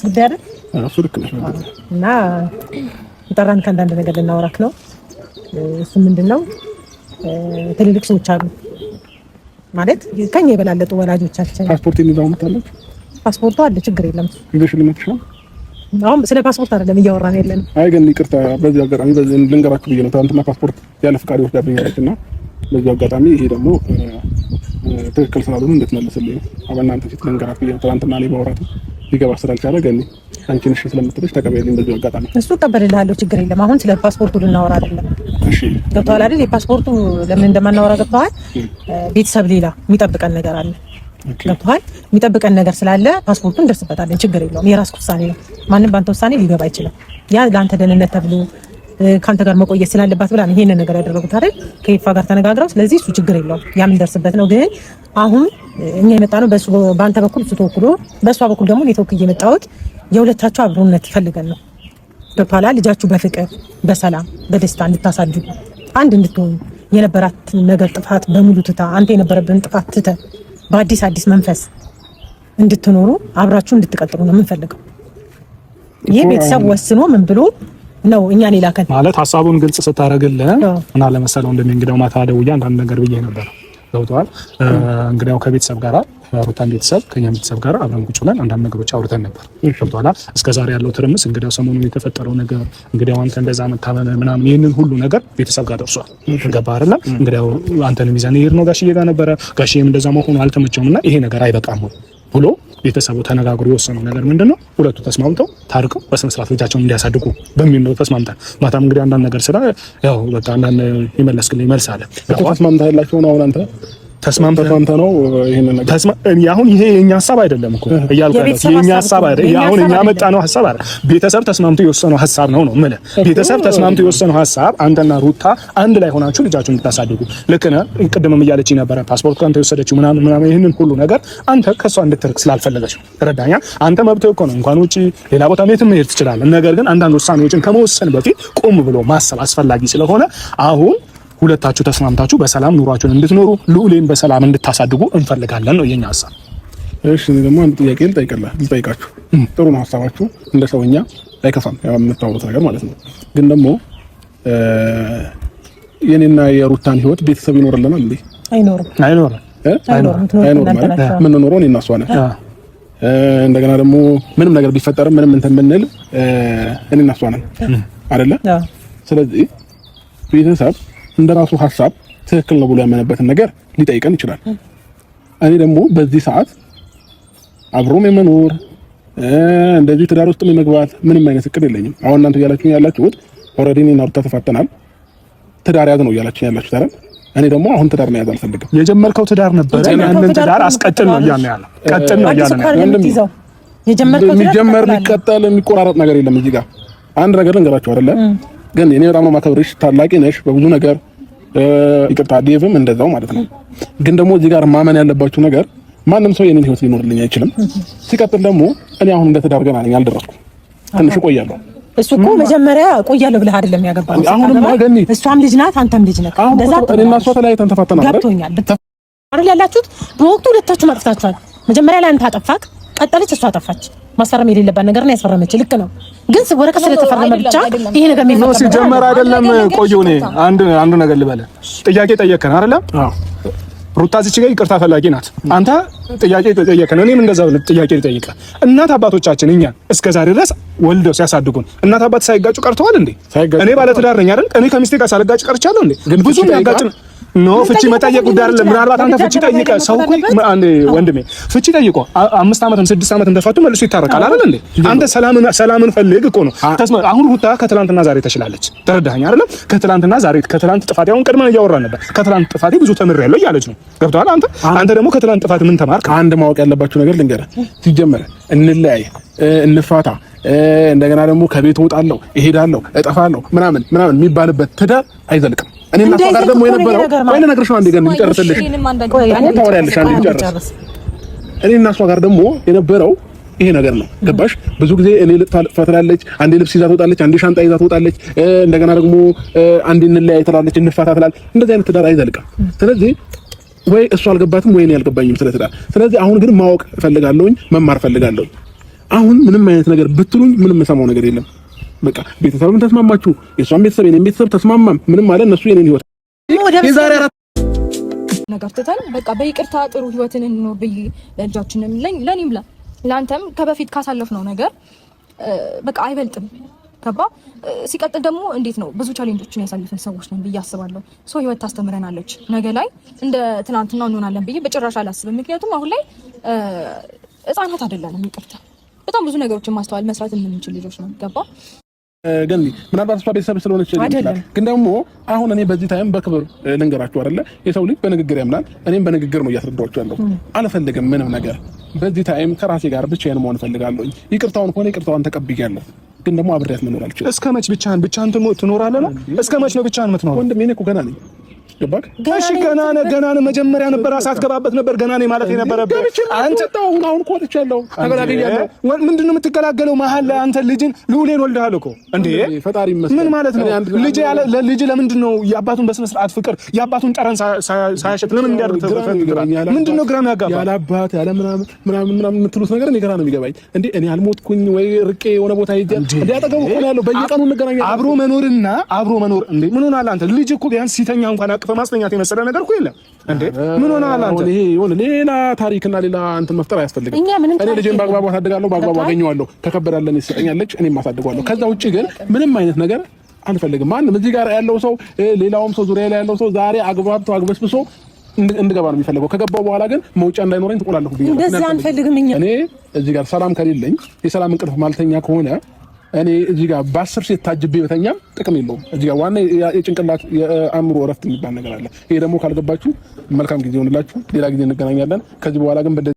ጉዳይ አይደል? እሱ ልክ ነሽ። እና ጠራን ከአንዳንድ ነገር ልናወራክ ነው። እሱ ምንድነው ትልልቅ ሰዎች አሉ ማለት ከኛ የበላለጡ ወላጆቻችን ፓስፖርት ይዘው መጣለች። ፓስፖርቱ አለ ችግር የለም። ይዘሽ ልመጥሽ ነው። አሁን ስለ ፓስፖርት አይደለም እያወራን ያለን። አይ ግን ይቅርታ በዚህ አጋጣሚ በዚህ ልንገራችሁ ብዬ ነው። ትናንትና ፓስፖርት ያለ ፍቃድ ወስዳብኛለችና በዚህ አጋጣሚ ይሄ ደግሞ ትክክል ስላልሆነ እንድትመልስልኝ አበናንተ ፊት ልንገራት ብዬ ነው። ትናንትና ላይ ባወራት ሊገባ ስላልቻለ ገኒ አንቺ ነሽ ስለምትልሽ ተቀበይልኝ በዚህ አጋጣሚ። እሱ እቀበልልሃለሁ ችግር የለም። አሁን ስለ ፓስፖርቱ ልናወራ አይደለም። እሺ ገብቶሃል አይደል? የፓስፖርቱ ለምን እንደማናወራ ገብቶሃል? ቤተሰብ ሌላ የሚጠብቀን ነገር አለ። ገብቶሃል? የሚጠብቀን ነገር ስላለ ፓስፖርቱን እንደርስበታለን ችግር የለውም። የራስህ ውሳኔ ነው። ማንም ባንተ ውሳኔ ሊገባ አይችልም። ያ ለአንተ ደህንነት ተብሎ ካንተ ጋር መቆየት ስላለባት ብላ ይሄንን ነገር ያደረጉት አይደል? ከይፋ ጋር ተነጋግረው ስለዚህ እሱ ችግር የለውም። ያ ምን ደርስበት ነው። ግን አሁን እኛ የመጣ ነው በሱ ባንተ በኩል እሱ ተወክሎ በሷ በኩል ደግሞ ተወክዬ የመጣሁት የሁለታችሁ አብሮነት ይፈልጋል ነው። ገብቶሃል? ልጃችሁ በፍቅር በሰላም በደስታ እንድታሳድጉ አንድ እንድትሆኑ የነበራት ነገር ጥፋት በሙሉ ትታ አንተ የነበረብን ጥፋት ትተ በአዲስ መንፈስ እንድትኖሩ አብራችሁ እንድትቀጥሉ ነው የምንፈልገው። ይሄ ቤተሰብ ወስኖ ምን ብሎ ነው እኛን ይላከን ማለት ሐሳቡን ግልጽ ስታደርግልህ እና ለመሰለው እንደሚንግዳው ማታ ደውዬ አንዳንድ ነገር ብዬ ነበር። ገብቶሃል? እንግዲያው ከቤተሰብ ጋር ሩታን ቤተሰብ ከኛ ቤተሰብ ጋር አብረን ቁጭ ብለን አንዳንድ ነገሮች አውርተን ነበር። ገብቶሃል? እስከዛሬ ያለው ትርምስ እንግዲያው ሰሞኑን የተፈጠረው ነገር እንግዲያው አንተ እንደዛ መታመም ምናምን ይሄንን ሁሉ ነገር ቤተሰብ ጋር ደርሷል። ገባህ አይደል? እንግዲያው አንተን ሚዛን ይሄር ነው ጋሽዬ ጋር ነበረ። ጋሽዬም እንደዛ መሆኑ አልተመቸውምና ይሄ ነገር አይበቃም ብሎ ቤተሰቡ ተነጋግሮ የወሰነው ነገር ምንድነው? ሁለቱ ተስማምተው ታርቀው በስነ ስርዓት ልጃቸውን እንዲያሳድጉ በሚል ነው ተስማምተን። ማታም እንግዲህ አንዳንድ ነገር ስራ ያው በቃ አንዳንድ ይመለስልኝ መልስ አለ። ተስማምተህ ያላችሁ ነው። አሁን አንተ ተስማምተህ ነው ይሄን ነገር አሁን ይሄ የኛ ሀሳብ አይደለም እኮ እያልኩ ነው። የኛ ሀሳብ አይደለም። አሁን እኛ መጣነው ሀሳብ አይደለም። ቤተሰብ ተስማምቶ የወሰነው ሀሳብ ነው የምልህ። ቤተሰብ ተስማምቶ የወሰነው ሀሳብ አንተና ሩታ አንድ ላይ ሆናችሁ ልጃችሁን እንድታሳድጉ ልክ ነህ። ቅድምም እያለችኝ ነበረ ፓስፖርት ካንተ የወሰደችው ምናምን ይሄንን ሁሉ ነገር አንተ ከሷ እንድትርቅ ስላልፈለገች ነው። ተረዳኛ? አንተ መብትህ እኮ ነው። እንኳን ውጪ ሌላ ቦታ የትም መሄድ ትችላለህ። ነገር ግን አንዳንድ ውሳኔዎችን ከመወሰን በፊት ቆም ብሎ ማሰብ አስፈላጊ ስለሆነ አሁን ሁለታችሁ ተስማምታችሁ በሰላም ኑሯችሁን እንድትኖሩ ልዑሌን በሰላም እንድታሳድጉ እንፈልጋለን ነው የኛ ሀሳብ። እሺ እኔ ደግሞ አንድ ጥያቄ ልጠይቃችሁ። ጥሩ ነው ሀሳባችሁ፣ እንደ ሰውኛ አይከፋም፣ ያው የምታወሩት ነገር ማለት ነው። ግን ደግሞ የኔና የሩታን ህይወት ቤተሰብ ይኖርልናል እንዴ? አይኖርም ማለት ምን ኖረው እኔና እሷ ነን። እንደገና ደግሞ ምንም ነገር ቢፈጠርም ምንም እንትን ብንል እኔና እሷ ነን አይደለ? ስለዚህ ቤተሰብ እንደራሱ ሐሳብ ትክክል ነው ብሎ ያመነበትን ነገር ሊጠይቀን ይችላል። እኔ ደግሞ በዚህ ሰዓት አብሮም የመኖር እንደዚህ ትዳር ውስጥ የመግባት ምንም አይነት እቅድ የለኝም። አሁን እናንተ ያላችሁት ኦሬዲ እኔና ሩታ ተፋተናል፣ ትዳር ያዝ ነው ያላችሁት አይደል? እኔ ደግሞ አሁን ትዳር መያዝ አልፈልግም። የጀመርከው ትዳር ነበር፣ ያንን ትዳር አስቀጥል ነው ያለው። ቀጥል ነው ያለው። የሚጀመር ሊቀጥል የሚቆራረጥ ነገር የለም። እዚህ ጋር አንድ ነገር ልንገራችሁ አይደለ? ግን እኔ በጣም ነው ማከብርሽ፣ ታላቂ ነሽ በብዙ ነገር። ይቅርታ ዴቭም እንደዛው ማለት ነው። ግን ደግሞ እዚህ ጋር ማመን ያለባችሁ ነገር ማንም ሰው የኔን ህይወት ሊኖርልኝ አይችልም። ሲቀጥል ደግሞ እኔ አሁን እንደ ትዳር ገና ነኝ፣ አልደረስኩም። ትንሽ እቆያለሁ። እሱ እኮ መጀመሪያ እቆያለሁ ብለህ አይደለም ያገባው። አሁንም ማገኒ እሷም ልጅ ናት፣ አንተም ልጅ ነህ። እንደዛ እኔና እሷ ተለያይተን ተፋተናል አይደል? ገብቶኛል አይደል? ያላችሁት በወቅቱ ሁለታችሁ ማጥፍታችኋል። መጀመሪያ ላይ አንተ አጠፋክ፣ ቀጠለች፣ እሷ አጠፋች። ማስፈረም የሌለባት ነገር ነው ያስፈረመች። ልክ ነው። ግን ወረቀት ስለተፈረመ ብቻ ይሄ ነገር የሚፈጠር ነው ሲጀመር አይደለም። ቆየው እኔ አንድ ነገር ልበለ። ጥያቄ ጠየቀን አይደለም? አዎ። ሩታ እዚህ ጋር ይቅርታ ፈላጊ ናት። አንተ ጥያቄ ጠየቀን፣ እኔም እንደዛው ጥያቄ ጠየቀ። እናት አባቶቻችን እኛ እስከዛሬ ድረስ ወልደው ሲያሳድጉን እናት አባት ሳይጋጩ ቀርተዋል እንዴ? እኔ ባለ ትዳር ነኝ አይደል? እኔ ከሚስቴ ጋር ሳልጋጭ ቀርቻለሁ እንዴ? ብዙ ያጋጭ ኖ ፍቺ መጠየቅ ጉዳይ አይደለም። ምናልባት አንተ ፍቺ ጠይቀ ሰው እኮ አንዴ ወንድሜ ፍቺ ጠይቆ 5 ዓመትም 6 ዓመት እንደፈቱ መልሶ ይታረቃል አይደል እንዴ? አንተ ሰላምን ፈልግ እኮ ነው። አሁን ሩታ ከትላንትና ዛሬ ተሽላለች። ተረዳኸኝ አይደለም? ከትላንትና ዛሬ ከትላንት ጥፋቴ አሁን ቀድመን እያወራን ነበር። ከትላንት ጥፋቴ ብዙ ተምሬያለሁ እያለች ነው። ገብቶሃል? አንተ ደግሞ ከትላንት ጥፋት ምን ተማርክ? አንድ ማወቅ ያለባችሁ ነገር ልንገርህ። ሲጀመር እንለያይ፣ እንፋታ፣ እንደገና ደግሞ ከቤት እወጣለሁ፣ እሄዳለሁ፣ እጠፋለሁ ምናምን የሚባልበት ትዳር አይዘልቅም። እኔና እሷ ጋር ደግሞ የነበረው ወይ ልነግርሽ አንዴ ገን ልጨርስልሽ። ታወሪያለሽ አንዴ ልጨርስ። እኔና እሷ ጋር ደግሞ የነበረው ይሄ ነገር ነው። ገባሽ? ብዙ ጊዜ እኔ ልጥፋ ትላለች፣ አንዴ ልብስ ይዛ ትወጣለች፣ አንዴ ሻንጣ ይዛ ትወጣለች፣ እንደገና ደግሞ አንዴ እንለያይ ትላለች፣ እንፋታ ትላለች። እንደዚህ አይነት ትዳር አይዘልቅም። ስለዚህ ወይ እሷ አልገባትም ወይ እኔ አልገባኝም ስለ ትዳር። ስለዚህ አሁን ግን ማወቅ እፈልጋለሁኝ፣ መማር እፈልጋለሁኝ። አሁን ምንም አይነት ነገር ብትሉኝ ምንም የምሰማው ነገር የለም። በቃ ቤተሰብም ተስማማችሁ፣ የሷም ቤተሰብ የኔም ቤተሰብ ተስማማም፣ ምንም ማለት እነሱ የኔን ህይወት የዛሬ አራት ነገር ትተን በቃ በይቅርታ ጥሩ ህይወትን እንኖር ብዬ ለልጃችንም ለኔም ለአንተም ከበፊት ካሳለፍነው ነገር በቃ አይበልጥም። ከባ ሲቀጥል ደግሞ እንዴት ነው ብዙ ቻሌንጆችን ያሳልፈን ሰዎች ነን ብዬ አስባለሁ። ሰው ህይወት ታስተምረናለች። ነገ ላይ እንደ ትናንትናው እንሆናለን ብዬ በጭራሽ አላስብም። ምክንያቱም አሁን ላይ ህፃናት አይደለንም። ይቅርታ በጣም ብዙ ነገሮችን ማስተዋል መስራት የምንችል ልጆች ነን። ገባ ግን ምናልባት እሷ ቤተሰብ ስለሆነች ይችላል። ግን ደግሞ አሁን እኔ በዚህ ታይም በክብር ልንገራችሁ አይደለ፣ የሰው ልጅ በንግግር ያምናል። እኔም በንግግር ነው እያስረዳኋችሁ ያለው። አልፈልግም ምንም ነገር በዚህ ታይም ከራሴ ጋር ብቻዬን መሆን እፈልጋለሁ። ይቅርታውን ሆነ ይቅርታውን ተቀብያለሁ። ግን ደግሞ አብሬያት መኖር አልችልም። እስከ መች ብቻህን ትኖራለህ ነው? እስከ መች ነው ብቻህን የምትኖረው? ወንድሜ እኔ እኮ ገና ነኝ። ገባክ? እሺ ገና ነህ መጀመሪያ ነበር አሳትገባበት ነበር ገና ነኝ ማለት የነበረብህ አንተ። አሁን እኮ ወጥቻለሁ፣ ተገላግያለሁ። ምንድን ነው የምትገላገለው? መሀል ላይ አንተ ልዑሌን ወልደሃል እኮ እንዴ! ፈጣሪ ይመስገን። ምን ማለት ነው? ልጅ ለምንድን ነው የአባቱን በስነ ስርዓት ፍቅር የአባቱን ጠረን ሳያሸት ለምን እንዲያደርግ ተፈጥሯል? ምንድን ነው ግራ የሚያጋባ? ያለ አባት ያለ ምናምን የምትሉት ነገር እኔ ግራ ነው የሚገባኝ። እንዴ እኔ አልሞትኩኝ ወይ ርቄ የሆነ ቦታ ሄጄ እንዴ አጠገቡ እኮ ነው ያለው። በየቀኑ እንገናኛለን። አብሮ መኖር እንዴ ምን ሆነሃል አንተ? ልጅ እኮ ቢያንስ ሲተኛ እንኳን በማስጠኛት የመሰለ ነገር እኮ የለም እንዴ! ምን ሆነሃል አንተ? ይሄ ይሁን ሌላ ታሪክና ሌላ እንትን መፍጠር አያስፈልግም። እኔ ልጄን በአግባቡ አሳድጋለሁ፣ በአግባቡ አገኘዋለሁ። ከከበዳለን ይሰጠኛለች፣ እኔም አሳድገዋለሁ። ከዛ ውጪ ግን ምንም አይነት ነገር አንፈልግም። ማንም እዚህ ጋር ያለው ሰው ሌላውም ሰው ዙሪያ ላይ ያለው ሰው ዛሬ አግባብቶ አግበስብሶ እንድገባ ነው የሚፈልገው። ከገባው በኋላ ግን መውጫ እንዳይኖረኝ ትቆላለሁ ብዬ እንደዚህ አንፈልግም። እኔ እዚህ ጋር ሰላም ከሌለኝ የሰላም እንቅልፍ ማልተኛ ከሆነ እኔ እዚህ ጋር በ10 ሴት ታጅቤ በተኛም ጥቅም የለውም። እዚህ ጋር ዋና የጭንቅላት የአእምሮ እረፍት የሚባል ነገር አለ። ይሄ ደግሞ ካልገባችሁ መልካም ጊዜ ይሆንላችሁ። ሌላ ጊዜ እንገናኛለን። ከዚህ በኋላ ግን